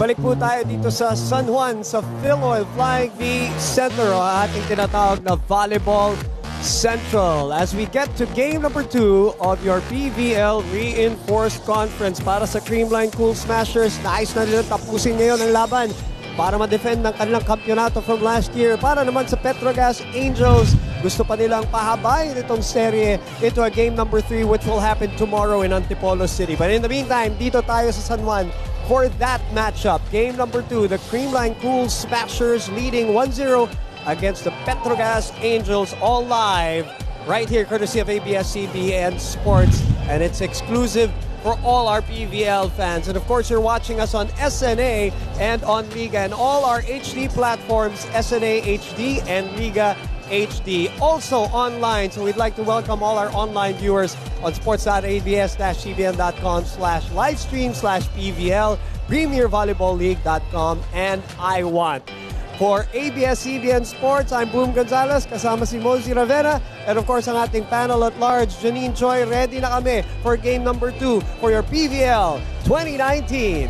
Balik po tayo dito sa San Juan, sa Philoy Flying V Center, o ating tinatawag na Volleyball Central. As we get to game number 2 of your PVL Reinforced Conference para sa Creamline Cool Smashers. Nais na nila tapusin ngayon ang laban para ma-defend ng kanilang kampyonato from last year. Para naman sa Petro Gazz Angels, gusto pa nilang pahabayin itong serye into a game number 3 which will happen tomorrow in Antipolo City. But in the meantime, dito tayo sa San Juan for that matchup. Game number 2, the Creamline Cool Smashers leading 1-0 against the Petro Gazz Angels, all live right here courtesy of ABS-CBN Sports, and it's exclusive for all our PVL fans. And of course, you're watching us on SNA and on Liga and all our HD platforms, SNA HD and Liga HD. Also online, so we'd like to welcome all our online viewers on sports.abs-cbn.com/livestream/PVL, premiervolleyballleague.com, and iWant. For ABS-CBN Sports, I'm Boom Gonzalez, kasama si Mosey Ravena, and of course ang ating panel at large, Janine Choi. Ready na kami for game number 2 for your PVL 2019.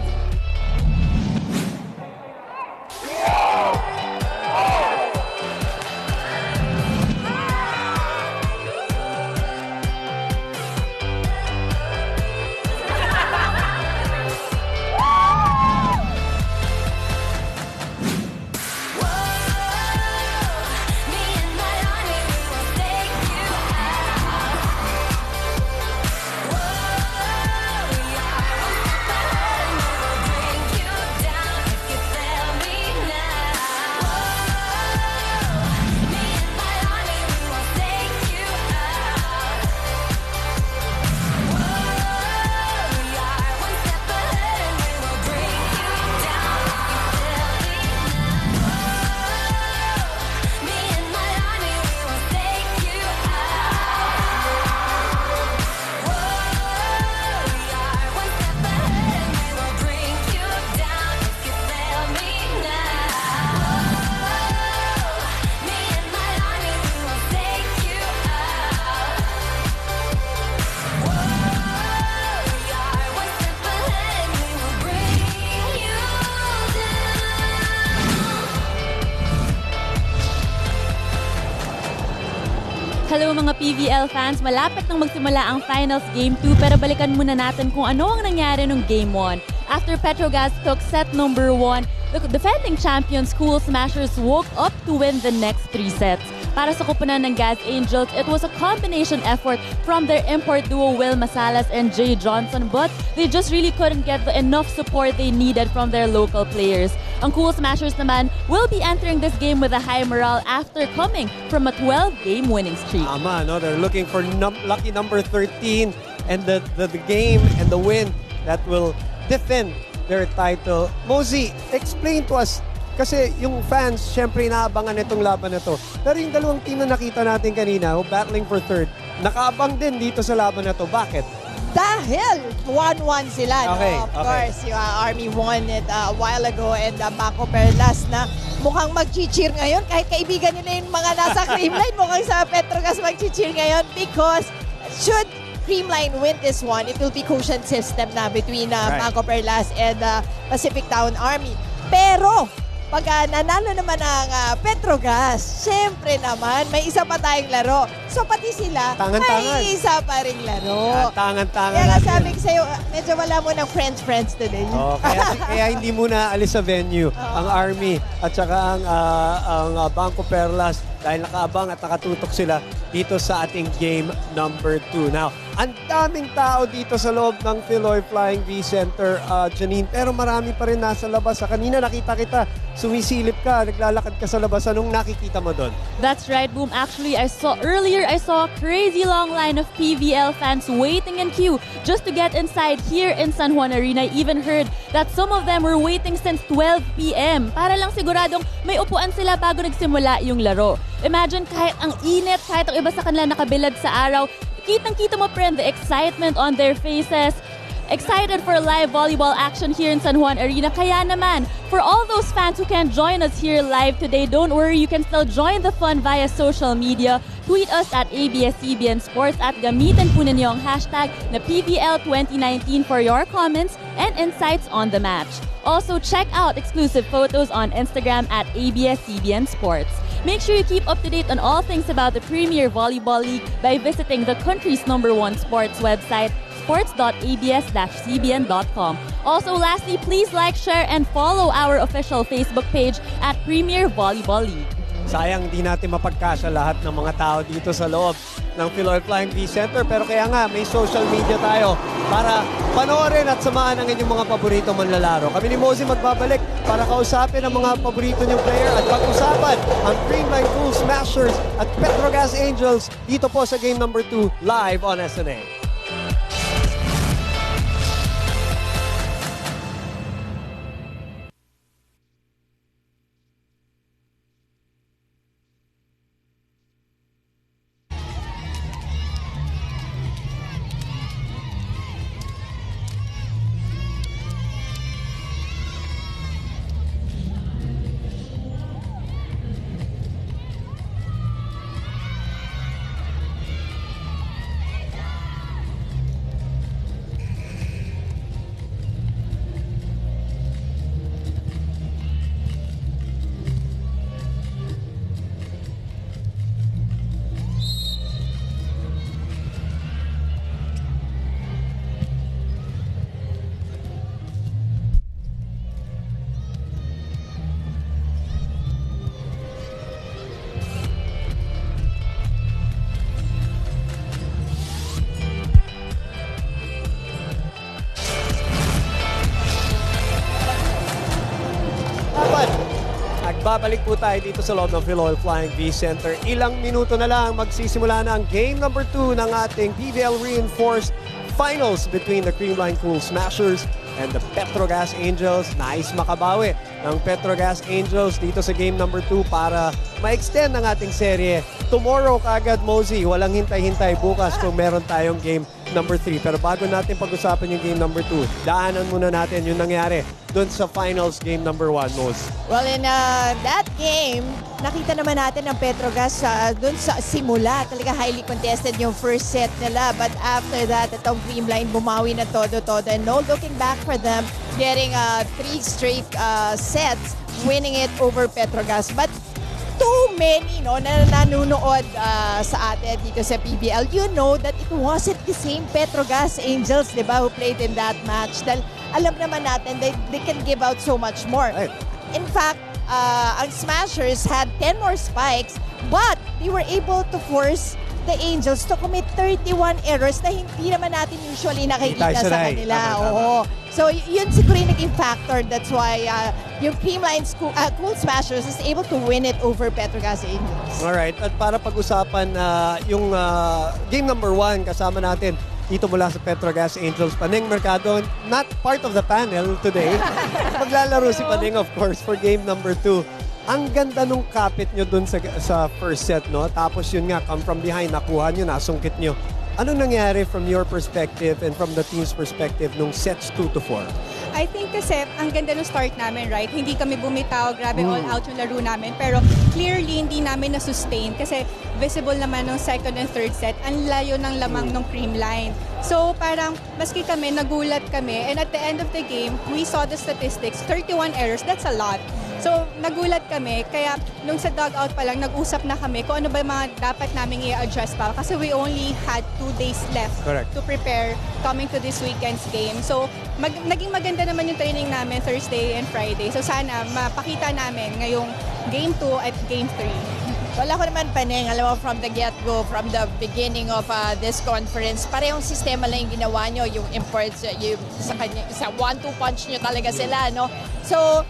Hello mga PVL fans, malapit nang magsimula ang Finals Game 2 pero balikan muna natin kung ano ang nangyari nung Game 1. After Petro Gazz took set number 1, the defending champions Cool Smashers woke up to win the next 3 sets. Para sa kupunan ng Gazz Angels, it was a combination effort from their import duo Will Masalas and Jay Johnson, but they just really couldn't get the enough support they needed from their local players. Ang Cool Smashers naman will be entering this game with a high morale after coming from a 12-game winning streak. Tama, no? They're looking for lucky number 13 and the game and the win that will defend their title. Mosey, explain to us, kasi yung fans, syempre inaabangan itong laban na to. Pero yung dalawang team na nakita natin kanina, who battling for third, nakaabang din dito sa laban na to. Bakit? Dahil 1-1 sila, okay, no? Of course, yung Army won it a while ago and Bako Perlas na mukhang mag-cheer ngayon. Kahit kaibigan nila yung mga nasa Creamline, mukhang sa Petro Gazz mag-cheer ngayon because should Creamline win this one, it will be quotient system na between Bako Perlas and Pacific Town Army. Pero pag nanalo naman ang Petro Gazz, syempre naman, may isa pa tayong laro. So pati sila, may isa pa ring laro. Tangan-tangan Kaya natin. sabi ko sa'yo, medyo wala mo ng friends today. Oh, kaya hindi muna alis sa venue ang Army at saka ang Bangko Perlas dahil nakaabang at nakatutok sila dito sa ating game number 2. Now, ang daming tao dito sa loob ng Philoy Flying V Center, Janine, pero marami pa rin nasa labas. Kanina nakita kita, sumisilip ka, naglalakad ka sa labas. Anong nakikita mo doon? That's right, Boom. Actually, I saw a crazy long line of PVL fans waiting in queue just to get inside here in San Juan Arena. I even heard that some of them were waiting since 12 p.m. para lang siguradong may upuan sila bago nagsimula yung laro. Imagine kahit ang init, kahit ang iba sa kanila nakabilad sa araw, kitang-kita mo friend the excitement on their faces. Excited for live volleyball action here in San Juan Arena. Kaya naman, for all those fans who can't join us here live today, don't worry, you can still join the fun via social media. Tweet us at ABS-CBN Sports at gamitin po ninyo ang hashtag na PVL2019 for your comments and insights on the match. Also, check out exclusive photos on Instagram at ABS-CBN Sports. Make sure you keep up to date on all things about the Premier Volleyball League by visiting the country's #1 sports website, sports.abs-cbn.com. Also, lastly, please like, share, and follow our official Facebook page at Premier Volleyball League. Sayang di natin mapagkasya lahat ng mga tao dito sa loob ng Philoil Flying V Center. Pero kaya nga, may social media tayo para panoorin at samahan ang inyong mga paborito manlalaro. Kami ni Mosey magbabalik para kausapin ang mga paborito niyong player at pag-usapan ang Creamline Cool Smashers at Petro Gazz Angels dito po sa game number 2 live on SNA. Babalik po tayo dito sa loob ng Philoil Flying V Center. Ilang minuto na lang magsisimula na ang game number 2 ng ating PVL Reinforced Finals between the Creamline Cool Smashers and the Petro Gazz Angels. Nais makabawi ng Petro Gazz Angels dito sa game number 2 para ma-extend ang ating serye. Tomorrow kagad, Mosey, walang hintay-hintay bukas kung meron tayong game number 3. Pero bago natin pag-usapan yung game number 2, daanan muna natin yung nangyari doon sa finals game number 1, Mos. Well, in that game, nakita naman natin ang Petro Gazz doon sa simula. Talaga highly contested yung first set nila. But after that, itong Creamline bumawi na todo-todo. And no looking back for them, getting 3 straight sets, winning it over Petro Gazz. But too many na nanonood sa atin dito sa PBL, you know that it wasn't the same Petro Gazz Angels, di ba, who played in that match. Dahil alam naman natin they can give out so much more. Right. In fact, ang Smashers had 10 more spikes, but they were able to force the Angels to commit 31 errors na hindi naman natin usually nakikita sa kanila. Oo. So, yun siguro yung naging factor. That's why yung Creamline Cool Smashers is able to win it over Petro Gazz Angels. Alright. At para pag-usapan yung game number 1, kasama natin dito mula sa Petro Gazz Angels, Paneng Mercado, not part of the panel today. Maglalaro si Paneng, of course, for game number 2. Ang ganda nung kapit nyo dun sa first set, no? Tapos yun nga, come from behind, nakuha nyo, nasungkit nyo. Anong nangyari from your perspective and from the team's perspective nung sets 2-4? I think kasi ang ganda ng start namin, right? Hindi kami bumitaw, grabe all out yung laro namin. Pero clearly, hindi namin na-sustain kasi visible naman ng second and third set. Ang layo ng lamang ng Creamline. So parang maski kami, nagulat kami. And at the end of the game, we saw the statistics, 31 errors, that's a lot. So, nagulat kami. Kaya, nung sa dugout pa lang, nag-usap na kami kung ano ba mga dapat namin i-adjust pa. Kasi we only had 2 days left to prepare coming to this weekend's game. So, naging maganda naman yung training namin Thursday and Friday. So, sana mapakita namin ngayong Game 2 at Game 3. Wala ko naman, Paneng, alam mo, from the get-go, from the beginning of this conference, parehong sistema lang yung ginawa nyo, yung imports, yung sa 1-2 punch nyo talaga sila, no? So,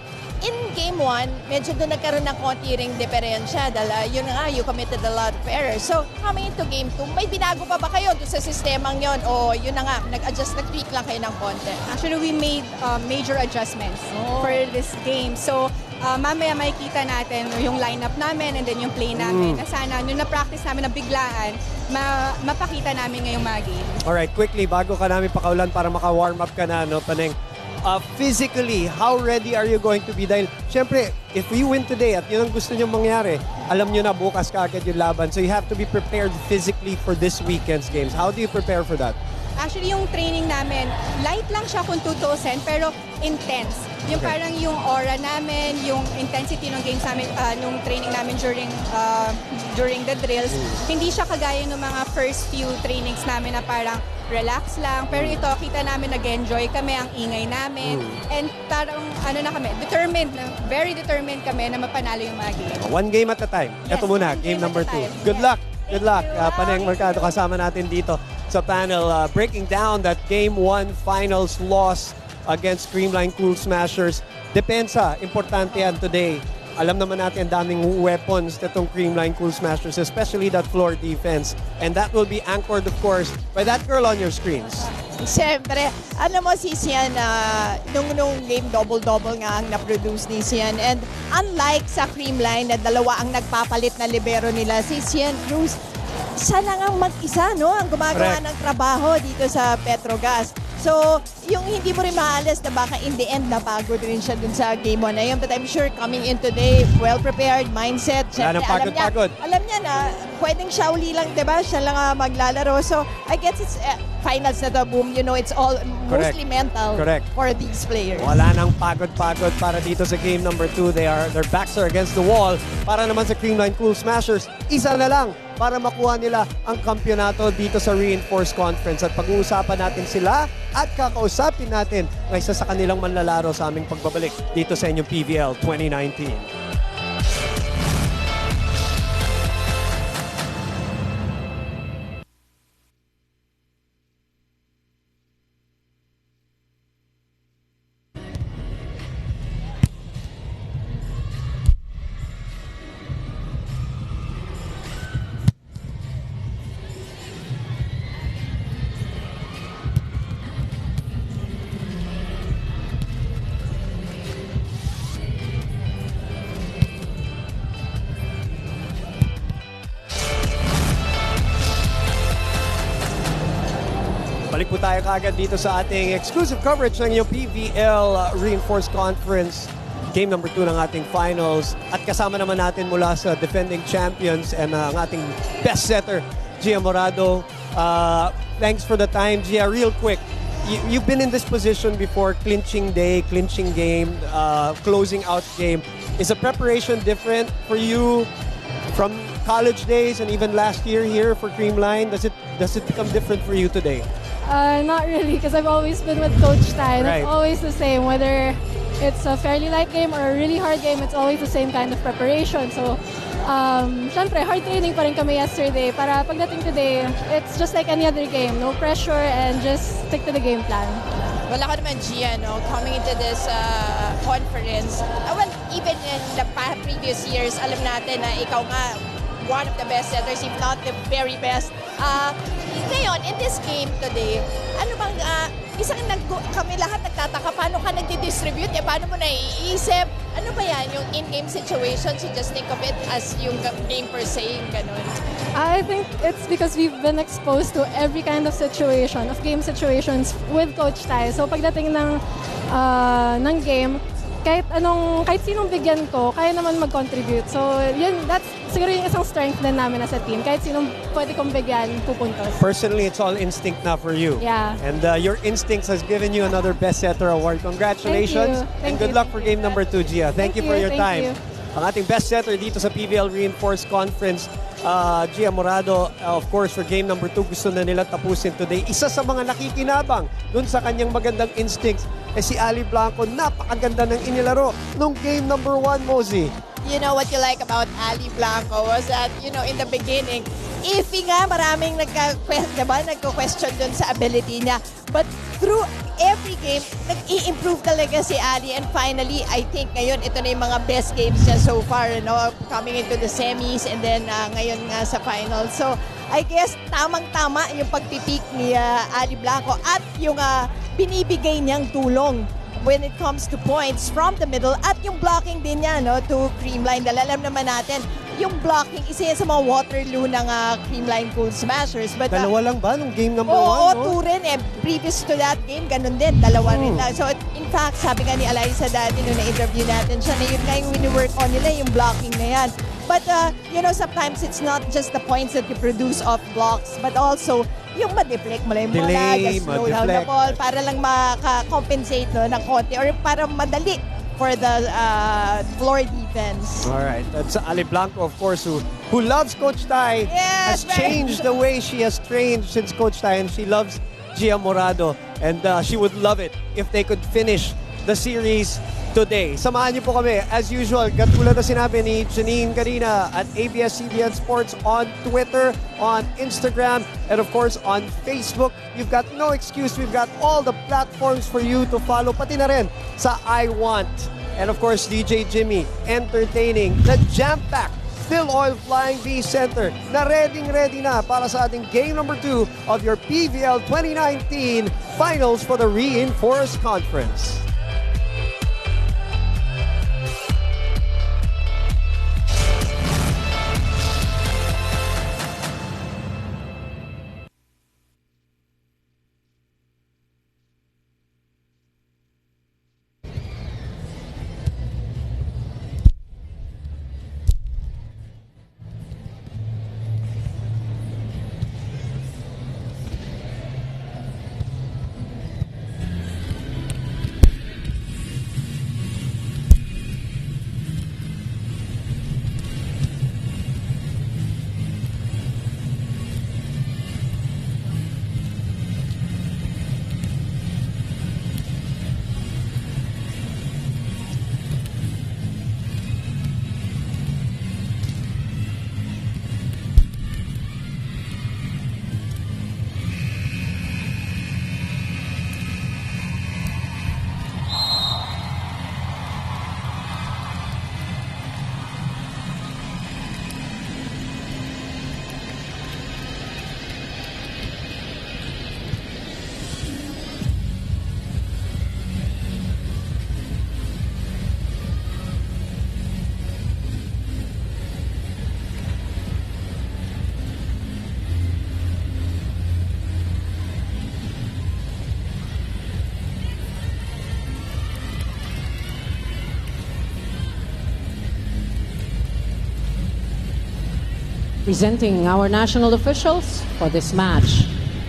in Game 1, medyo doon nagkaroon ng konti ring diferensya dahil yun nga, you committed a lot of errors. So, coming into Game 2, may binago pa ba kayo doon sa sistemang yon o yun na nga, nag-adjust, nag-tweak lang kayo ng konti? Actually, we made major adjustments for this game. So, mamaya makikita natin yung lineup namin and then yung play namin. Na sana, nung na-practice namin na biglaan, mapakita namin ngayong mga game. Alright, quickly, bago ka namin pakaulan para maka-warm up ka na, no, Paneng. Physically, how ready are you going to be? Dahil, syempre, if you win today at yun ang gusto nyo mangyari, alam nyo na bukas ka agad yung laban. So you have to be prepared physically for this weekend's games. How do you prepare for that? Actually, yung training namin, light lang siya kung tutuusin, pero intense. Yung Okay. parang yung aura namin, yung intensity ng games namin, nung training namin during the drills, hindi siya kagaya ng mga first few trainings namin na parang relax lang. Pero ito, kita namin nag-enjoy kami, ang ingay namin. And parang, determined, very determined kami na mapanalo yung mga game. One game at a time. Yes, Ito muna, one game game number at a 2. time. Good Yes. luck. Good luck. Thank you. Paneng Mercado, kasama natin dito sa panel, breaking down that Game 1 finals loss against Creamline Cool Smashers. Depensa, importante yan today. Alam naman natin ang daming weapons nitong Creamline Cool Smashers, especially that floor defense. And that will be anchored, of course, by that girl on your screens. Siyempre, alam mo si Sian, nung game double-double nga ang na-produce ni Sian. And unlike sa Creamline na dalawa ang nagpapalit na libero nila, si Sian Cruz, siya lang ang mag-isa, no? Ang gumagawa Correct. ng trabaho dito sa Petro Gazz. So, yung hindi mo rin maalas na baka in the end napagod rin siya dun sa game 1 na yun. But I'm sure coming in today, well-prepared, mindset. Wala nang pagod-pagod. Alam niya na, pwedeng siya uli lang, di ba? Siya lang maglalaro. So, I guess it's finals na to, boom. You know, it's all Correct. mostly mental Correct. for these players. Wala nang pagod-pagod para dito sa game number 2. Their backs are against the wall. Para naman sa Creamline Cool Smashers, isa na lang para makuha nila ang kampyonato dito sa Reinforced Conference. At pag-uusapan natin sila at kakausapin natin ng isa sa kanilang manlalaro sa aming pagbabalik dito sa inyong PVL 2019. Balik po tayo kaagad dito sa ating exclusive coverage ng inyong PVL Reinforced Conference. Game number 2 ng ating finals. At kasama naman natin mula sa defending champions and ang ating best setter, Gia Morado. Thanks for the time, Gia. Real quick, you've been in this position before, clinching day, clinching game, closing out game. Is the preparation different for you from college days and even last year here for Creamline? Does it become different for you today? Not really, because I've always been with Coach Ty. And Right. It's always the same. Whether it's a fairly light game or a really hard game, it's always the same kind of preparation. So, syempre, hard training pa rin kami yesterday. Para pagdating today, it's just like any other game. No pressure and just stick to the game plan. Wala ko naman, Gia, no? Coming into this conference, well, even in the previous years, alam natin na ikaw nga, one of the best setters, if not the very best. Ngayon, in this game today, ano bang, kami lahat nagtataka, paano ka nagdi-distribute? Paano mo naiisip? Ano ba yan, yung in-game situations? You just think of it as yung game per se, yung ganun. I think it's because we've been exposed to every kind of situation, of game situations with Coach Ty. So pagdating ng game, kahit sinong bigyan ko, kaya naman mag-contribute. So yun, that's siguro yung isang strength din namin as a team. Kahit sinong pwede kong bigyan, pupuntos. Personally, it's all instinct now for you. Yeah. And your instincts has given you another Best Setter Award. Congratulations. Thank And good you. luck for game number 2, Gia. Thank you for your Thank time. you. Ang ating Best Setter dito sa PVL Reinforced Conference, Gia Morado, of course, for game number 2, gusto na nila tapusin today. Isa sa mga nakikinabang dun sa kanyang magandang instincts, si Ali Blanco, napakaganda ng inilaro nung game number 1, Mosey. You know what you like about Ali Blanco was that, in the beginning, iffy nga, maraming nagko-question dun sa ability niya. But through every game, nag-i-improve talaga si Ali. And finally, I think ngayon, ito na yung mga best games niya so far, coming into the semis and then ngayon nga sa finals. So, I guess, tamang-tama yung pagpipik ni Ali Blanco at yung binibigay niyang tulong when it comes to points from the middle at yung blocking din niya to Creamline. Dahil alam naman natin, yung blocking, isa yan sa mga Waterloo ng Creamline Gold Smashers. But, Dalawa lang ba nung game number 1? Oo, no? 2 rin eh. Previous to that game, ganun din. Dalawa rin lang. So, in fact, sabi nga ni Eliza dati nung na-interview natin siya na yun nga yung wini-work on nila, yung blocking na yan. But, sometimes it's not just the points that you produce off blocks, but also yung ma-deflect mo lang yung bola, Delay, just slow down the ball para lang maka-compensate no, ng konti or para madali for the floor defense. All right, that's Ali Blanco, of course, who loves Coach Tai, has Yes, changed the way she has trained since Coach Tai, and she loves Gia Morado, and she would love it if they could finish the series today. Samahan niyo po kami, as usual, katulad na sinabi ni Janine kanina, at ABS-CBN Sports on Twitter, on Instagram, and of course on Facebook. You've got no excuse. We've got all the platforms for you to follow, pati na rin sa iWant. And of course, DJ Jimmy, entertaining the jam-packed Phil Oil Flying V Center na ready na para sa ating game number 2 of your PVL 2019 Finals for the Reinforced Conference. Presenting our national officials for this match.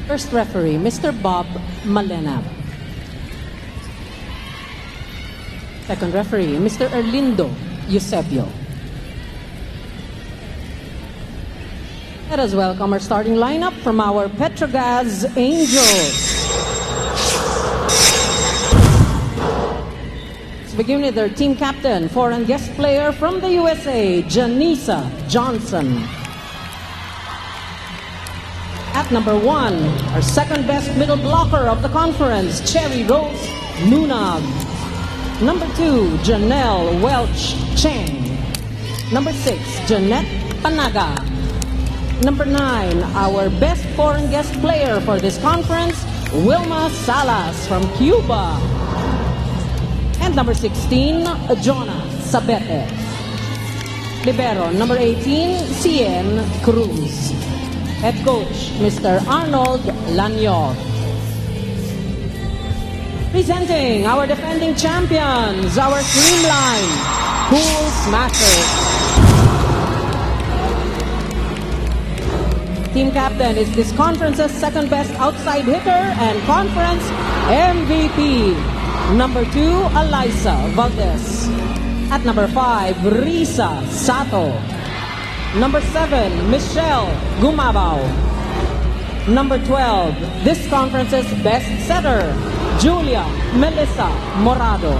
First referee, Mr. Bob Malena. Second referee, Mr. Erlindo Eusebio. Let us welcome our starting lineup from our Petro Gazz Angels. Let's begin with their team captain, foreign guest player from the USA, Janisa Johnson. At number 1, our second best middle blocker of the conference, Cherry Rose Nunag. Number 2, Janelle Welch Cheng. Number 6, Jeanette Panaga. Number 9, our best foreign guest player for this conference, Wilma Salas from Cuba. And number 16, Jonah Sabete. Libero, number 18, Cien Cruz. Head coach, Mr. Arnold Lanyor. Presenting our defending champions, our Creamline Pool Smashers. Team captain is this conference's second best outside hitter and conference MVP. Number 2, Eliza Valdez. At number 5, Risa Sato. Number 7, Michelle Gumabao. Number 12, this conference's best setter, Julia Melissa Morado.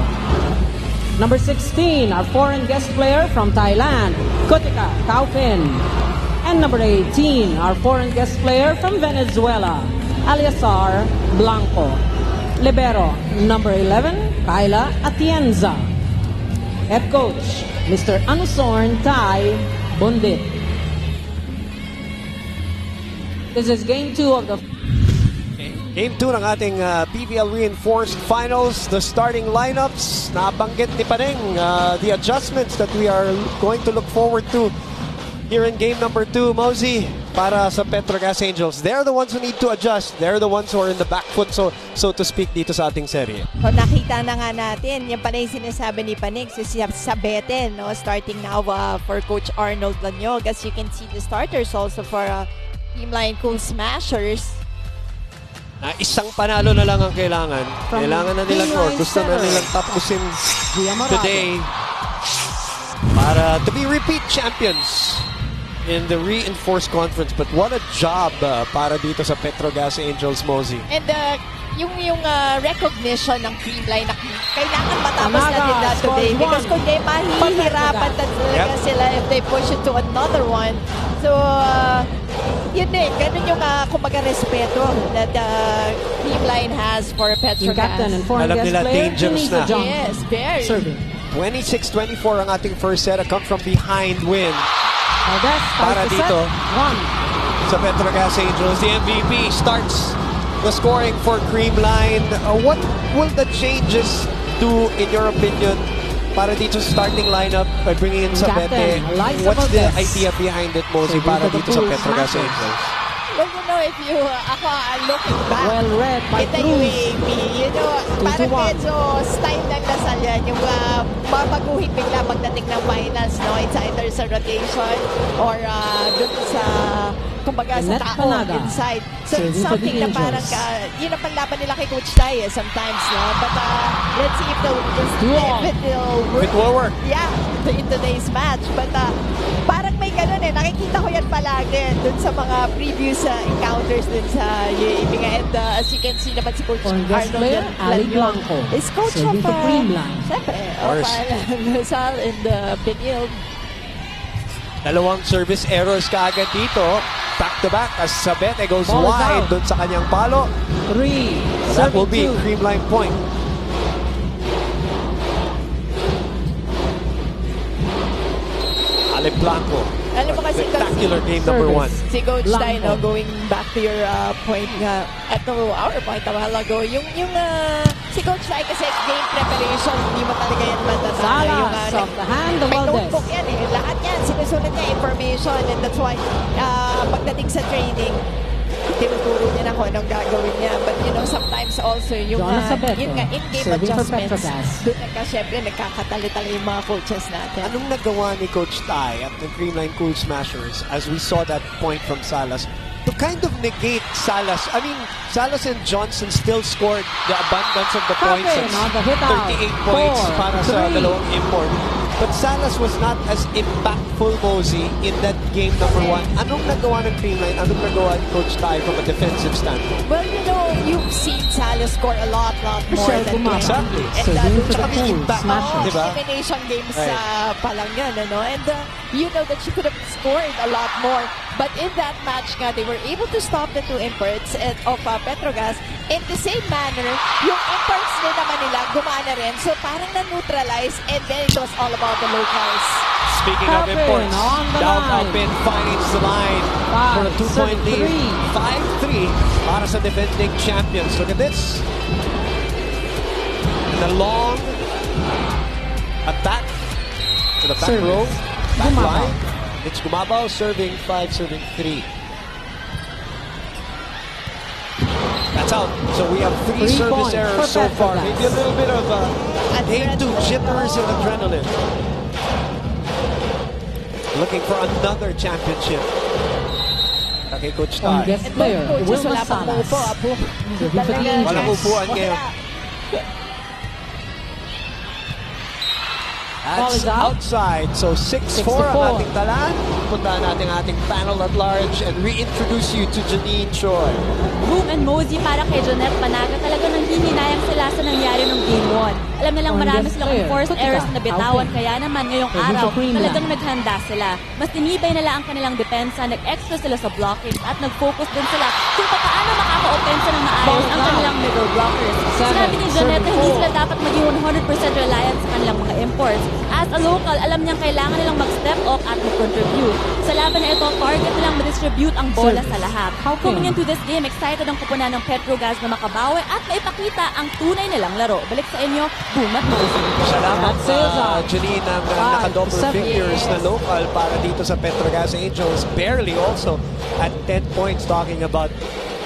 Number 16, our foreign guest player from Thailand, Kotika Taufin. And number 18, our foreign guest player from Venezuela, Aliasar Blanco. Libero, number 11, Kyla Atienza. Head coach, Mr. Anusorn Tai Bundit. This is game 2 of the Game 2 ng ating PVL Reinforced Finals. The starting lineups, nabanggit ni Paneng, the adjustments that we are going to look forward to here in game number 2, Mosey, para sa Petro Gazz Angels. They're the ones who need to adjust. They're the ones who are in the back foot, so to speak, dito sa ating serye. So, nakita na nga natin, yung pala yung sinasabi ni Panig, so Sabete, no? Starting now for Coach Arnold Lanyog. As you can see, the starters also for Creamline Cool Smashers. Na isang panalo na lang ang kailangan. Kailangan na nilang or gusto na nilang tapusin today para to be repeat champions in the reinforced conference. But what a job para dito sa Petro Gazz Angels, Mosey. And yung recognition ng Creamline na kailangan matapos na nila today because kung di mahihirapan talaga sila if they push it to another one. So, yun din, ganun yung kumbaga respeto that Creamline has for Petro Gazz. Alam nila dangerous na. Yes, very. 26-24 ang ating first set. A come from behind win para dito sa Petro Gazz Angels. The MVP starts the scoring for Creamline. What will the changes do, in your opinion, para dito sa starting lineup by bringing in Sabete? What's the idea behind it, Mosey, para dito sa Petro Gazz Angels? Well, you know, if you, ako, looking back, Well read by ito UAP, you know, parang medyo style ng Lasal yan, yung babaguhin bigla pagdating ng finals, no? It's either sa rotation or dun sa, kumbaga, sa tao inside. So, it's something na parang, yun ang panlaban nila kay Coach Tai sometimes, no? But let's see if it will work. Yeah, in today's match. But parang may ganun nakikita ko yan palagi dun sa mga previous encounters dun sa UAP nga. And as you can see naman si Coach Arnold Lanyog is coach of Creamline. Siyempre, Lasal and Benil. Dalawang service errors kaagad dito. Back-to-back as Sabete goes wide dun sa kanyang palo. 3. That will be Creamline point. Ale Blanco. Alam mo kasi spectacular game number 1. Si Coach Tai, no, going back to your point nga, our point a while ago, yung si Coach Tai kasi game preparation, hindi mo talaga yan matatanga. May notebook yan lahat yan, sinusunod niya information, and that's why pagdating sa training, tinuturo niya na kung anong gagawin niya. But you know, sometimes also yung in-game adjustments, doon syempre nagkakatali-tali yung mga coaches natin. Anong nagawa ni Coach Tai at the Creamline Cool Smashers as we saw that point from Salas to kind of negate Salas? I mean, Salas and Johnson still scored the abundance of the points. 38 points para sa dalawang import. But Salas was not as impactful, Mosey, in that game number 1. Anong nagawa ng Creamline? Anong nagawa ni Coach Tai from a defensive standpoint? Well, you know, you've seen Salas score a lot more than exactly. And tsaka may impact, diba? Elimination games pa lang yan, ano? And you know that she could have scored a lot more. But in that match nga, they were able to stop the 2 imports of Petro Gazz. In the same manner, yung imports din naman nila, gumana rin. So parang na-neutralize, and then it was all about the locals. Speaking of imports, Down Alpin finds the line for a 2-point lead. 5-3 para sa defending champions. Look at this. The long attack to the back row, back line. It's Gumabaw serving 5, serving 3. That's out. So we have 3 service errors so far. Maybe a little bit of game 2 jitters and adrenaline. Looking for another championship. Okay, Coach Tai. Wala pang upo. Walang upuan ngayon. That's outside. So 6-4 ang ating talan. Puntahan natin ating panel at large and reintroduce you to Janine Choi. Boom and Mosey para kay Jonette Panaga, talaga nang hihinayang sila sa nangyari ng Game 1. Alam nilang marami silang forced errors na bitawan, kaya naman ngayong araw talagang naghanda sila. Mas tinibay nila ang kanilang depensa, nag-extra sila sa blockings at nag-focus din sila kung paano makaka-opensa ng maayos ang kanilang middle blockers. Sinabi ni Jonette na hindi sila dapat maging 100% reliant sa kanilang mga imports. As a local, alam niyang kailangan nilang mag-step up at mag-contribute. Sa laban na ito, target nilang ma-distribute ang bola sa lahat. Coming into this game, excited ang koponan ng Petro Gazz na makabawi at maipakita ang tunay nilang laro. Balik sa inyo, Boom at Mosey. Salamat sa Cesar. Janine ng 5, naka-double 7. figures na local para dito sa Petro Gazz Angels. Barely also at 10 points talking about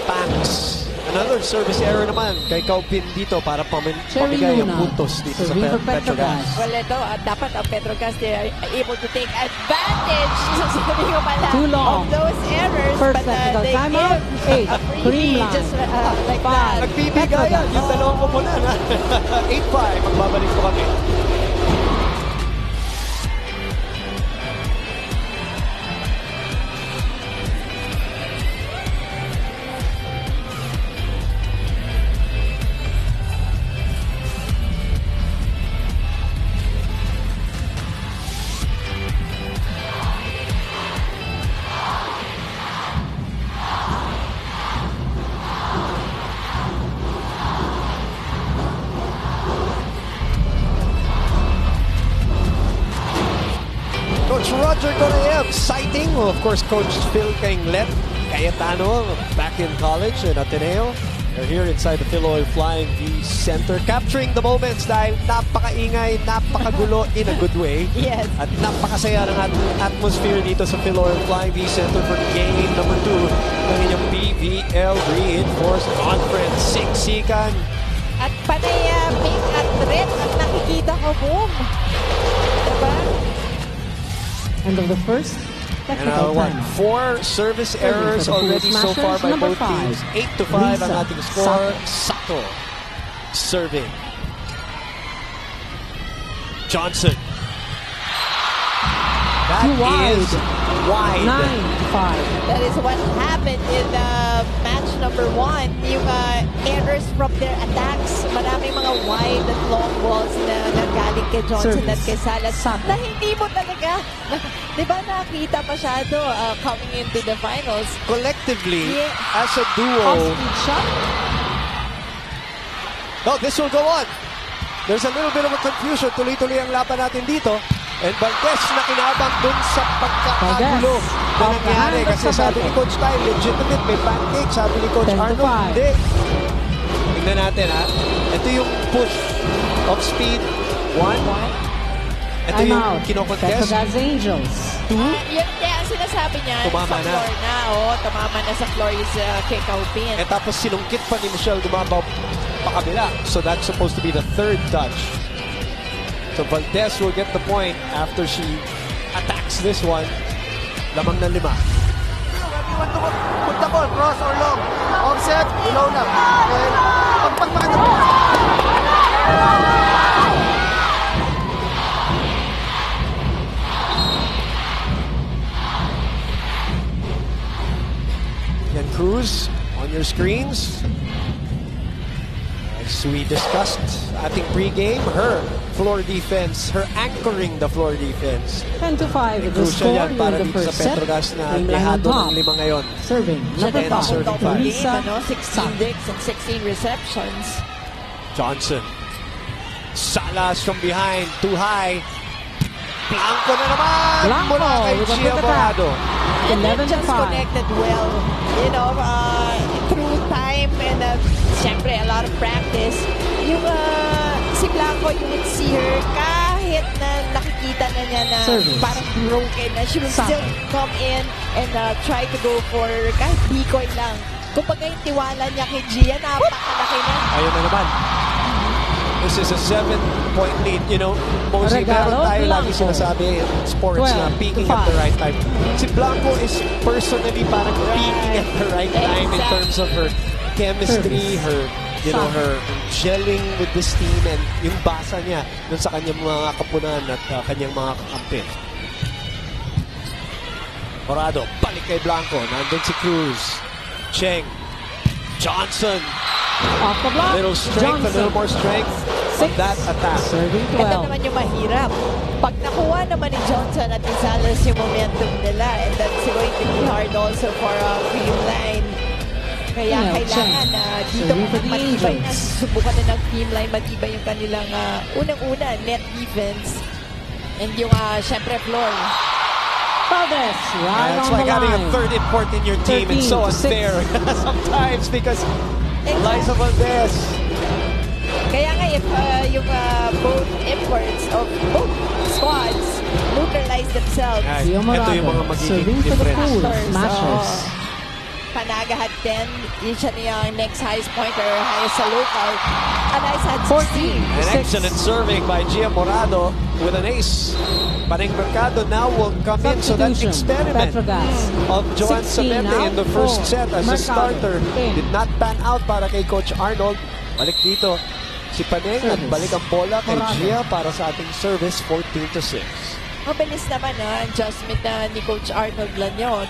Pangs. Another service error naman kay Kaupin dito para pamigay ang puntos dito sa Serving for Petro Gazz. Well, ito, dapat ang Petro Gazz, they are able to take advantage, sasabihin ko pala, Too long. of those errors. First but technical they timeout. give 8. a freebie Creamline. just like 5. that. Nagbibigayan yung dalawang koponan. 8-5. Magbabalik po kami. Coach Roger Corream citing, of course, Coach Phil Kainglet Cayetano back in college in Ateneo. They're here inside the Philoil Flying V Center, capturing the moments dahil napakaingay, napakagulo in a good way. Yes. At napakasaya ng atmosphere dito sa Philoil Flying V Center for game number 2 ng inyong PVL Reinforced Conference. Siksikan. At panay pink at red ang nakikita ko, Boom. Diba? End of the first And technical what? time. 4 service Serving errors for the already so Smashers, far by number both 5. teams. 8-5 ang Risa. ating score. Sato serving. Johnson. That Too wide. is wide. 9-5. That is what happened in match number 1. Yung errors from their attacks. Maraming mga wide at long balls na nagaling kay Johnson Service. at kay Salas Sato. na hindi mo talaga, di ba nakita masyado coming into the finals. Collectively, Yeah. as a duo. Off-speed shot. No, this will go on. There's a little bit of a confusion. Tuloy-tuloy ang laban natin dito. And Valdez na kinabang dun sa pagkakagulo Valdez. na nangyari. Off the hand Kasi of sabi ni Sabeto. Coach Ty, legitimate, may pancake. Sabi ni Coach 10-5. Arnold, hindi. Tignan natin ha. Ito yung push of speed. 1. Ito Time yung out. Petro kinokontest. Gazz Angels. 2. Yan kaya ang sinasabi niya Tumama sa na. floor na. Oh, tumama na sa floor yung kay Kaupin. Eh tapos sinungkit pa ni Michelle Dumabaw pakabila. So that's supposed to be the 3rd touch. So Valdez will get the point after she attacks this one. Lamang na 5. Everyone to put the ball, cross or long. Offset, below na. Okay. Pagpagpagin na. Yan Cruz on your screens. As we discussed ating pregame, her floor defense, her anchoring the floor defense. 10-5 the Crucial score yan para in the dito sa first set. Petrogas na Creamline on dehado top. ng 5 ngayon. Serving number And 5. serving five. Risa. Game, 16 dicks and 16 receptions. Johnson. Salas from behind, too high. Blanco na naman Blanco mula kay with a Gia good attack. Borado. And they 11-5. just connected well, you know, through time and syempre a lot of practice. Yung si Blanco, you would see her kahit na nakikita na niya na Service. parang broken na, she will Sato. still come in and try to go for kahit decoy lang. Kumbaga yung tiwala niya kay Gia, napakalaki na. Ayun na naman. This is a 7-point lead. You know, Mosey, Regalo, meron tayo lagi Blanco. sinasabi in sports na 12-5. peaking at the right time. Si Blanco is personally parang peaking at the right time in terms of her chemistry, Service. her, you know, Sato. her gelling with this team and yung basa niya dun sa kanyang mga kapunan at kanyang mga kakampi. Morado, balik kay Blanco. Nandun si Cruz. Cheng. Johnson. Off the block. Little strength, a little more strength on that attack. Serving Ito 12. naman yung mahirap. Pag nakuha naman ni Johnson at ni Salas yung momentum nila, and that's going to be hard also for Creamline. Kaya Yeah, kailangan na dito Serving for the matibay na, Angels. subukan na ng Creamline, matibay yung kanilang unang-una, net defense. And yung syempre floor. Valdez, right It's on like the having a line. third import in your team. It's so 13-6. unfair sometimes because Liza Valdez. Kaya nga if both imports of both squads neutralize themselves, Ay, Gio ito yung mga Morado, magiging serving to the difference. pool. Smashers. Smashers. Panaga had 10. Yun siya niyang next highest pointer, highest sa local. Alais had 16. An excellent serving by Gia Morado with an ace. Paneng Mercado now will come in, so that Substitution, experiment Petro Gazz. of Joan 16 Sabete in the now first for set as a Mercado. starter 10. did not pan out para kay Coach Arnold. Balik dito si Paneng at Service. balik ang bola kay Morado. Gia para sa ating service 14-6. Mabilis naman ang adjustment na ni Coach Arnold Lanyon.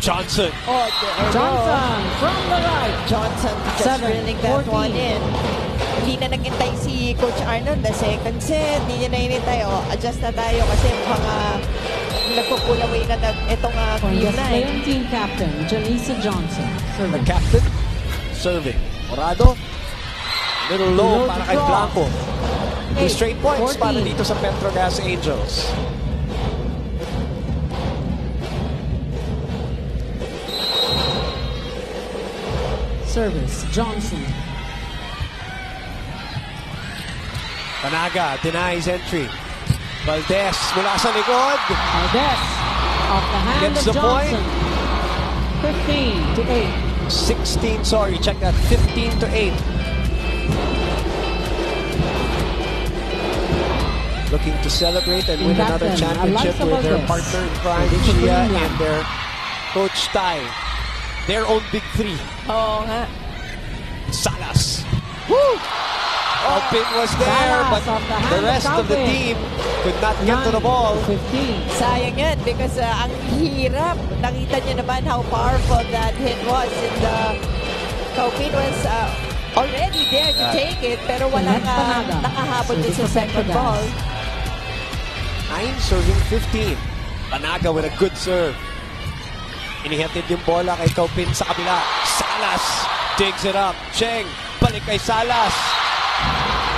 Johnson. Oh, there Johnson from the right. Johnson just 7, drilling that 14. one in. Hindi na naghintay si Coach Arnold the second set. Hindi niya na hinintay. Oh, adjust na tayo kasi mukhang nagpo-pull away na itong For the Creamline. team captain, Janisa Johnson. The Serving. captain serving. Morado. Little low Low para to kay draw. Blanco. 2 straight points 14. para dito sa Petro Gazz Angels. Service, Johnson. Panaga denies entry. Valdez mula sa likod. Valdez off the hand Gets of the point. Johnson. 15-8. 16, sorry, check that. 15-8. Looking to celebrate and win another Captain, championship Eliza with their Valdez. partner in crime, This is Gia, Creamline. and their coach Tai. Their own big three. Oo nga. Salas. Woo! Alpin was there, Salas but off the hand the of rest of the Calvin. team could not get to the ball. 15. Sayang yan because ang hirap. Nakita niyo naman how powerful that hit was. And Kaupin was already there to take it pero walang Net Panaga. nakahabol din sa Service second for Petro ball. Nine serving 15. Panaga with a good serve. Inihatid yung bola kay Kaupin sa kabila. Salas digs it up. Cheng, balik kay Salas.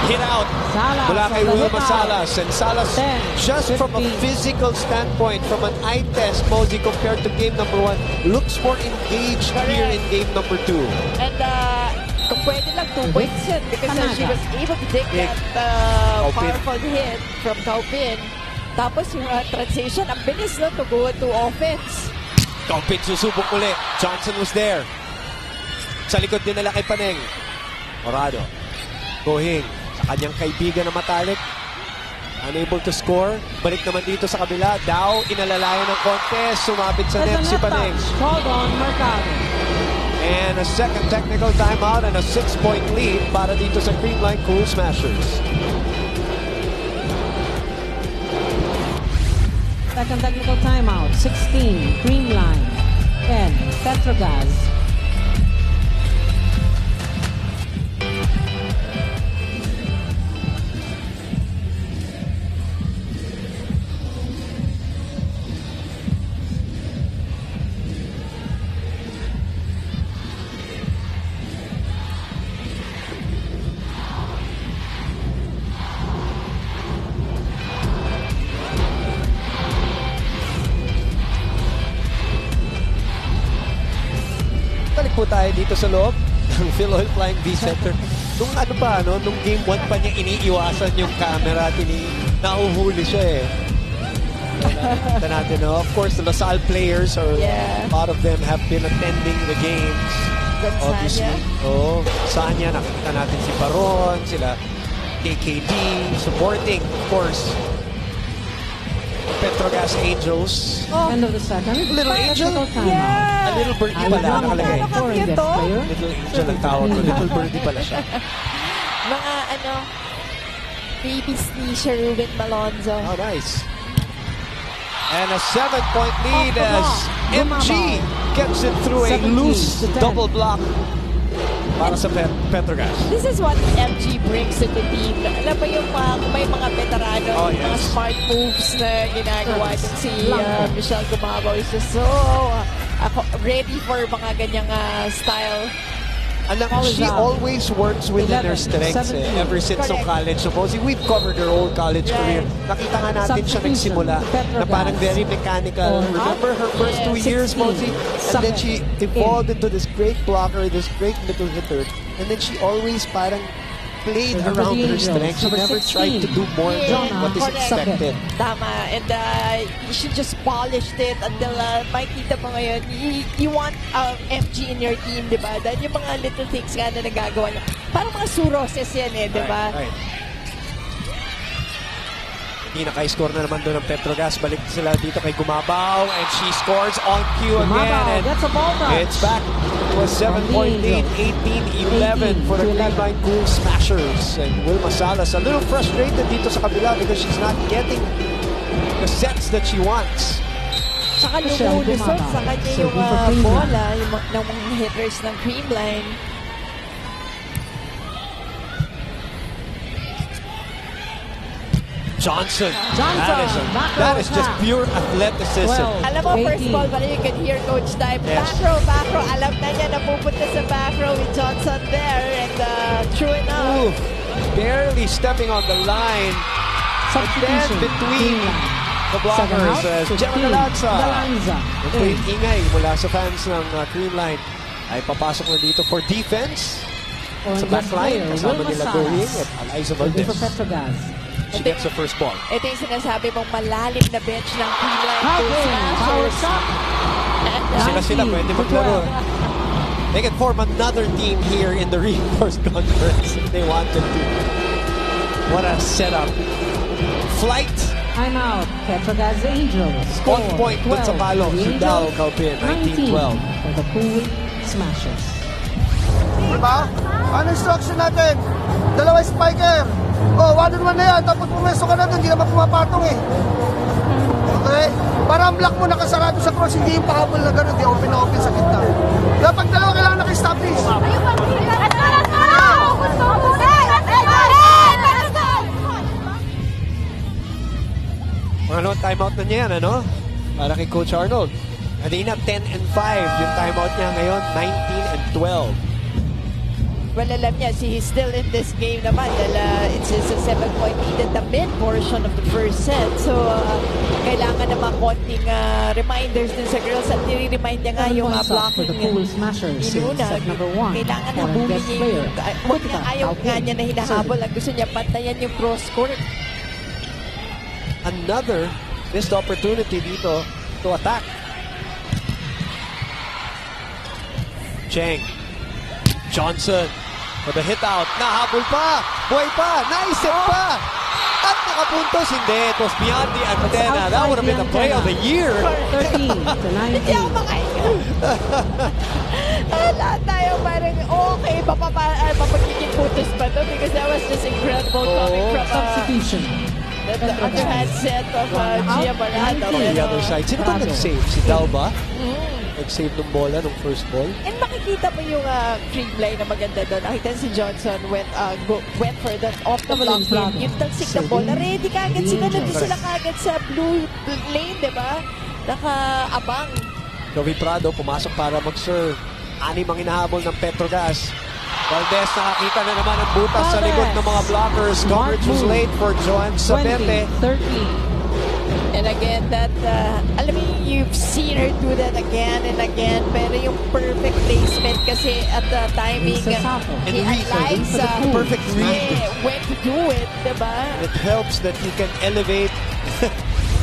Hit out. Salas Mula kay on the Wilma hit out. Salas. And Salas, 10, just from a 15. physical standpoint, from an eye test, Mosey, compared to game number 1, looks more engaged here in game number 2. And kung pwede lang 2 points yun because she Panaga. was able to take Big. that Kaupin. powerful hit from Kaupin. Tapos yung transition, ang bilis no, to go to offense. Kaupin susubok uli. Johnson was there. Sa likod din nila kay Paneng. Morado. Gohing. Sa kanyang kaibigan na matalik. Unable to score. Balik naman dito sa kabila. Dow, inalalayan ng konti. Sumabit sa net There's si a net Paneng. touch called on Mercado. And a second technical timeout and a 6-point lead para dito sa Creamline Cool Smashers. Second technical timeout. 16. Creamline. 10. Petro Gazz. Balik po tayo dito sa loob ng Philoil Flying V Center. Nung ano pa, no? Nung game 1 pa niya iniiwasan yung camera at nahuhuli siya eh. Kita natin, no? Of course, the LaSalle players, or Yeah. a lot of them have been attending the games. Gonzaga. Obviously. Oo. Sanya, nakita natin si Baron, sila KKD, supporting, of course, Petro Gazz Angels. End of the second. Little Angel? Technical timeout. A little birdie pala Alabama nakalagay. Ano ka foreign cute guest to? player. Little Angel ang tawag ko. Little birdie pala siya. Mga baby sneezer Ruben Malonzo. Oh, nice. And a 7-point lead Off the as block. MG gets it through a 17 loose to 10. double block para sa Petro Gazz. This is what MG brings to the team. Alam mo yung may mga veterano, Oh, mga yes. smart moves na ginagawa din si Blanco. Michelle Gumabaw is just so ready for mga ganyang style. She always works within her strengths ever since Correct. college. So Mosey, we've covered her whole college career. Nakita nga natin siya nagsimula na parang very mechanical. Remember her first 2 years, Mosey? And then she evolved into this great blocker, this great middle hitter. And then she always parang played around her strengths. She never tried to do more than what is expected. Tama. And you just polished it until makikita mo ngayon, you want FG in your team, di ba? Dahil yung mga little things nga na nagagawa niya. Parang mga suroses yan di ba? Right. Naka-score na naman doon ng Petro Gazz. Balik sila dito kay Gumabaw and she scores on cue again. And gets a ball touch. it's back to a 7-point lead, 18-11 for the Creamline Cool Smashers. And Wilma Salas a little frustrated dito sa kabila because she's not getting the sets that she wants. Saka lumulusot sa kanya yung bola ng mga hitters ng Creamline. Johnson. That is just pure athleticism. Alam mo, first ball pala you can hear Coach Dive. Yes. Back row. Alam na niya na pupunta sa back row with Johnson there. And true enough. Barely stepping on the line. But then between the blockers, Gemma Galanza. And po yung ingay mula sa fans ng Creamline ay papasok na dito for defense. Sa backline, kasama nila Going at Eliza Valdez. For Petro Gazz. She gets the first ball. Ito yung sinasabi mong malalim na bench ng Creamline Cool Smashers. Sila pwede maglaro. They can form another team here in the reinforced conference if they wanted to. What a setup. Flight. I'm out. Petro Gazz Angels. On point dun sa palo. Sundao Kaupin, 19-12. For the Cool Smashers. Diba? Ano instruction natin? Dalawa spiker. Oh, 1-on-1 na yan. Tapos pumesto ka na doon. Hindi naman pumapatong Okay? Para ang block mo nakasarado sa cross, hindi yung pahabol na gano'n. Hindi open na open sa gitna. Kapag dalawa kailangan naka-establish. Ano, timeout na niya yan, ano? Para kay Coach Arnold. Kanina, 10-5 yung timeout niya ngayon, 19-12. Well, alam niya, he's still in this game naman. It's a 7-point lead in the mid portion of the first set. So, kailangan naman konting reminders din sa girls at nire-remind niya nga yung blocking inuna. Kailangan habulin niya yung... Huwag niya, ayaw nga niya na hinahabol. Ang gusto niya, pantayan yung cross court. Another missed opportunity dito to attack. Cheng. Johnson for the hit out. Nahabol pa. Buhay pa. Naisip pa. At nakapuntos. Hindi. It was beyond the antenna. That would have been the play of the year. 13-19. Hindi ako makahinga. Lahat tayo parang okay. Mapagiging putos pa to because that was just incredible coming from Substitution. the underhand set of Gia Barado. On the other side. Sino ba nag-save? Si Dao ba? Nag-save ng bola nung first ball. And makikita mo yung Creamline na maganda doon. Nakita si Johnson went for that off the block game. Yung tansik na bola, ready kagad sila. Nandun sila kagad sa blue lane, di ba? Nakaabang. Joey Prado pumasok para mag-serve. Anim ang hinahabol ng Petro Gazz. Valdez nakakita na naman ang butas sa likod ng mga blockers. Coverage was late for Joan Sabete. 20-13. And again, alam mo, you've seen her do that again and again. Pero yung perfect placement kasi at the timing, And Eliza, perfect read. when to do it, diba? It helps that you can elevate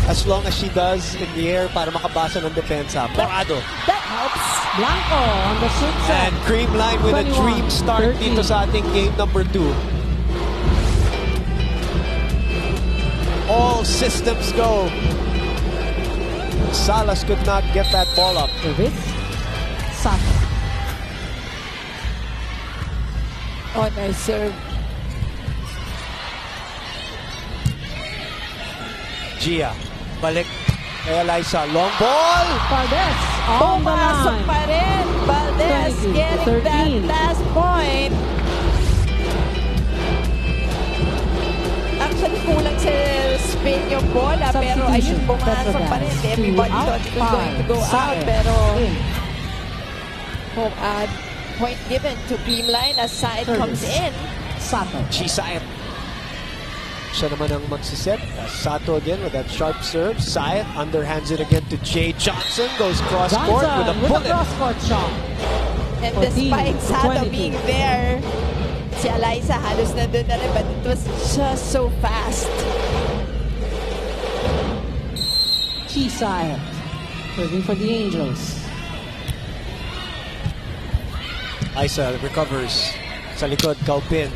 as long as she does in the air para makabasa ng depensa. Parado. That helps. Blanco on the shoot set. And Creamline with a dream start dito sa ating game number 2. All systems go. Salas could not get that ball up. Service. Saka. Oh, nice serve. Gia. Balik kay Eliza. Long ball. Valdez on the Pumasok line. pa rin. Valdez getting that 20-13. last point. Actually, kulang sa spin yung bola. Pero ayun, pumasok pa rin. Everybody thought it was going to go out. Pero home ad. point given to Creamline as Said comes in. Sato. Saet. Siya naman ang magsiset. Sato again with that sharp serve. Saet underhands it again to Jay Johnson. Goes cross-court with a bullet. cross-court shot. And 14, despite Sato 22. being there, si Alyssa halos nandun na rin, but it was just so fast. Saet. Serving for the Angels. Isa recovers sa likod. Kaupin.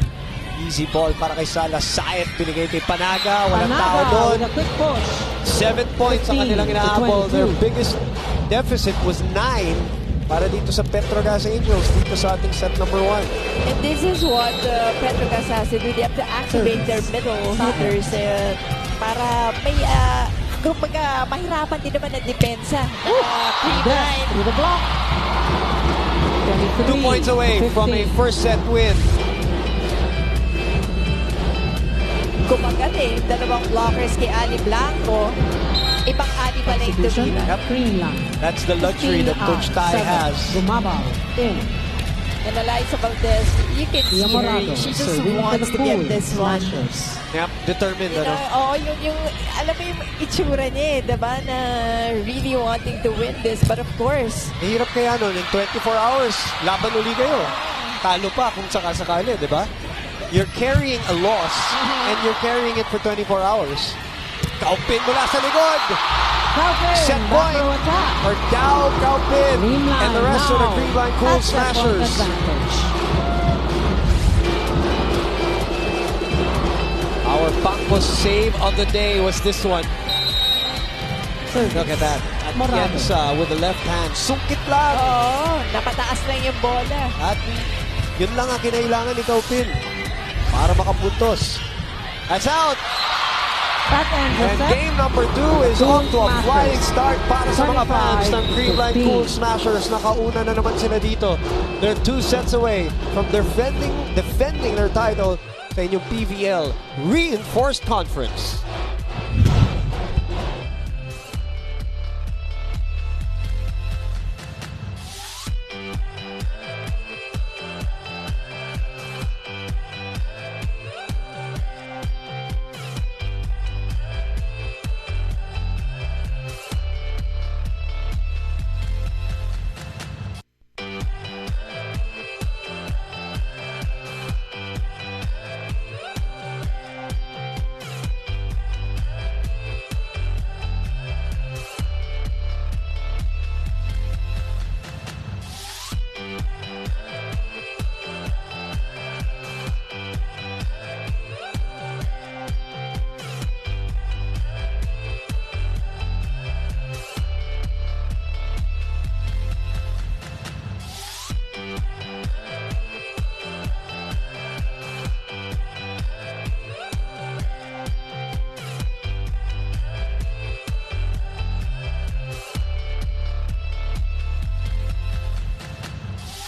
Easy ball para kay Sala. Saet binigay kay Panaga. Walang tao doon. With a quick push. 7 points ang 15 kanilang to inaabol. 22. Their biggest deficit was 9 para dito sa Petro Gazz Angels dito sa ating set number 1. And this is what Petro Gazz has to do. They have to activate their middle hitters para may, kumbaga, mahirapan din naman ang depensa. Creamline. Through the block. 2 points away from a first set win. Kumagaling, dalawang blockers kay Ali Blanco. Ibang Ali pala yung tumira. Creamline. That's the luxury that Coach Tai has. Gumabaw. In. And Alyssa Valdez, you can see her. She just wants to get this one. Yep, determined. You know, yung, alam mo yung itsura niya, diba, na really wanting to win this. But of course, Mahirap kaya nun, in 24 hours, laban uli kayo. Talo pa kung sakasakali, di ba? You're carrying a loss, and you're carrying it for 24 hours. Kaupin mula sa likod! Set point for Dow, Kaupin, and the rest of the Creamline Cool Smashers. Our Pangpos save of the day was this one. Look at that. Atienza with the left hand. Sungkit lang. napataas lang yung bola. At yun lang ang kinailangan ni Kaupin para makapuntos. That's out. And game number 2 is off to a flying start para sa mga fans ng Creamline Cool Smashers. Nakauna na naman sila dito. They're 2 sets away from defending their title sa inyong PVL Reinforced Conference.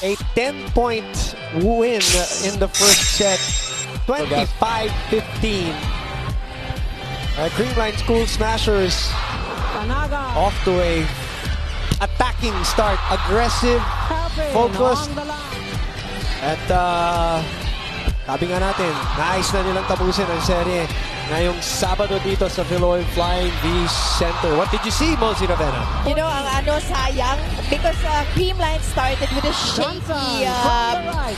A 10-point win in the first set, 25-15. Creamline Cool Smashers off to a attacking start, aggressive, focused. At sabi nga natin, nais na nilang tapusin ang serye ngayong Sabado dito sa Philoil Flying V Center. What did you see, Mosey Ravena? You know, ang sayang, because Creamline started with a shaky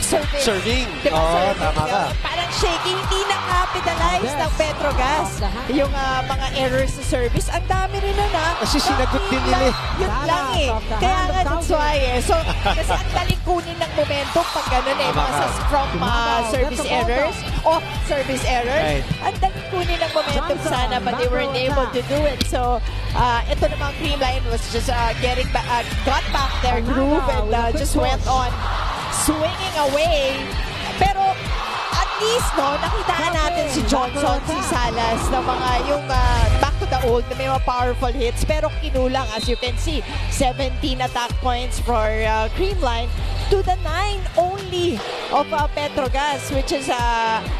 service. Serving. Diba, serving, tama ka. Parang shaky, hindi na-capitalize ng Petro Gazz. Yung mga errors sa service, ang dami rin nun Kasi sinagot din nila. Yun lang Kaya nga, that's why So, kasi ang daling kunin ng momentum pag gano'n mga from service errors o service errors. Right. Ang daling kunin ng momentum sana, but they weren't able to do it. So, ito namang Creamline was just got back their groove and just went on swinging away. Pero at least, nakitaan natin si Johnson, si Salas, na mga yung back to the old, na may mga powerful hits. Pero kinulang, as you can see, 17 attack points for Creamline to the 9 only of Petro Gazz, which is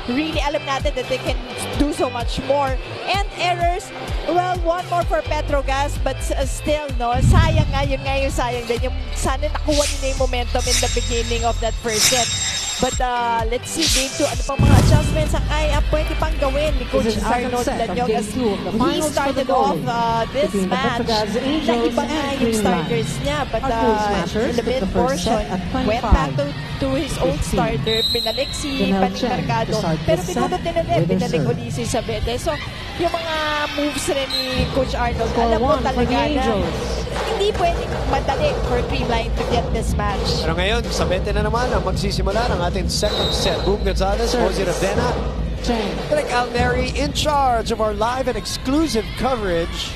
really, alam natin that they can do so much more. And errors, well, one more for Petro Gazz, but still, no, sayang nga, yun nga yung sayang din. Yung sana nakuha nila yung momentum in the beginning of that first set. But let's see, game 2, ano pang mga adjustments ang pwede pang gawin ni Coach Arnold Lanyog as he started off this match. Naiba nga yung starters niya, but in the mid portion, went back to his old starter, pinalik si Paning Mercado, pero pinunod din ulit, pinalik ulit si Sabete. So, yung mga moves rin ni Coach Arnold, alam mo talaga na hindi pwedeng madali for Creamline to get this match. Pero ngayon, Sabete na naman ang magsisimula ng ating second set. Boom Gonzalez, Jose Ravena, Greg Alneri in charge of our live and exclusive coverage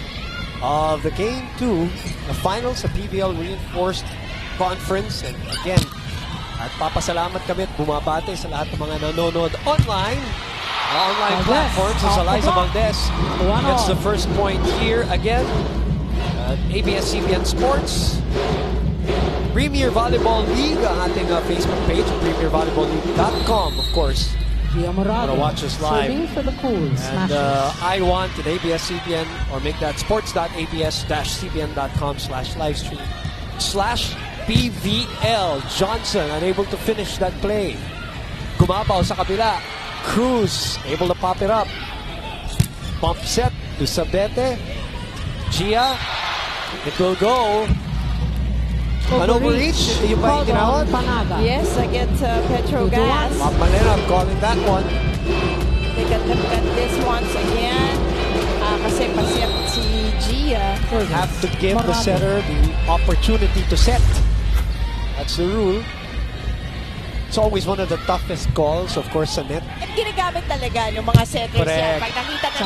of the Game 2, the finals of PVL Reinforced Conference. And again, at papasalamat kami at bumabate sa lahat ng mga nanonood online platforms. As Eliza Valdez gets the first point here again. ABS-CBN Sports, Premier Volleyball League, ang ating Facebook page, premiervolleyballleague.com, of course. Want to watch us live. And iWant and ABS-CBN, or make that sports.abs-cbn.com/livestream/PVL. Johnson unable to finish that play. Gumapaw sa kabila. Cruz able to pop it up. Pump set to Sabete. Gia. It will go. An overreach. Yung ba yung tinawag? Yes, against Petro Gazz. Malena calling that one. They got to cut this once again. Kasi pasip si Gia. Have to give the setter the opportunity to set. That's the rule. It's always one of the toughest calls, of course, sa net. At ginagamit talaga ng mga setters yan. Pag nakita na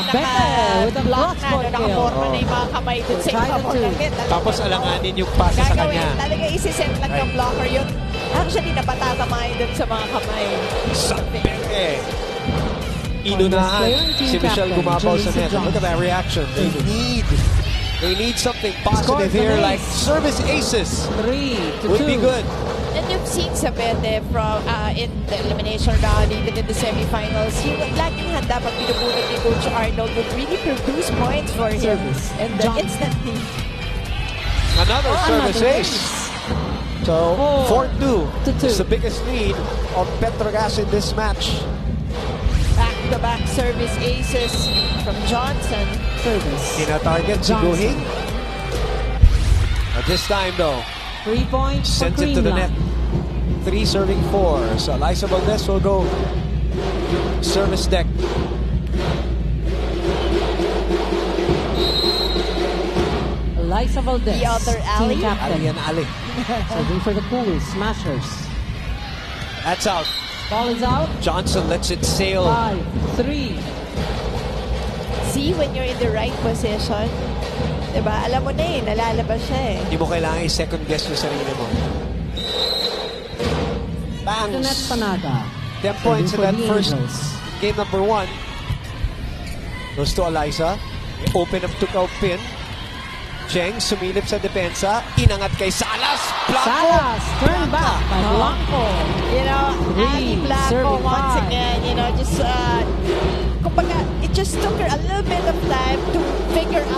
naka-block na, naka-forma na yung mga kamay dun sa ibabaw ng net. Tapos alanganin yung pasa sa kanya. Talaga isi-set lang ng blocker yun. Actually, napatatamahin dun sa mga kamay. Sabete! Inunahan si Michelle Gumapaw sa net. Look at that reaction. They need something positive here, like service aces. Would be good. And you've seen Sabete from in the elimination round, even in the semifinals. Yung laging handa pag pinubunod ni Coach Arnold would really produce points for him. And instantly. Another service ace. So, 4-2 is the biggest lead of Petro Gazz in this match. Back-to-back service aces from Johnson. Tina-target si Guhing. This time though, 3 points sends it to the net. 3 serving 4. So Eliza Valdez will go service deck. Eliza Valdez, The other alley. team captain. Ali and Ali. Serving for the Cool Smashers. That's out. Ball is out. Johnson lets it sail. 5-3. See, when you're in the right position, diba? Alam mo na nalalabas siya Hindi mo kailangan i-second guess yung sarili mo. Net Panada. 10 points in that first Angels. game number 1. Goes to Eliza. Open up to Pin. Cheng sumilip sa depensa. Inangat kay Salas. Blanco. Salas, turn back by Blanco. You know, Ali Blanco serving once 5. again, you know, just kumbaga, it just took her a little bit of time to figure out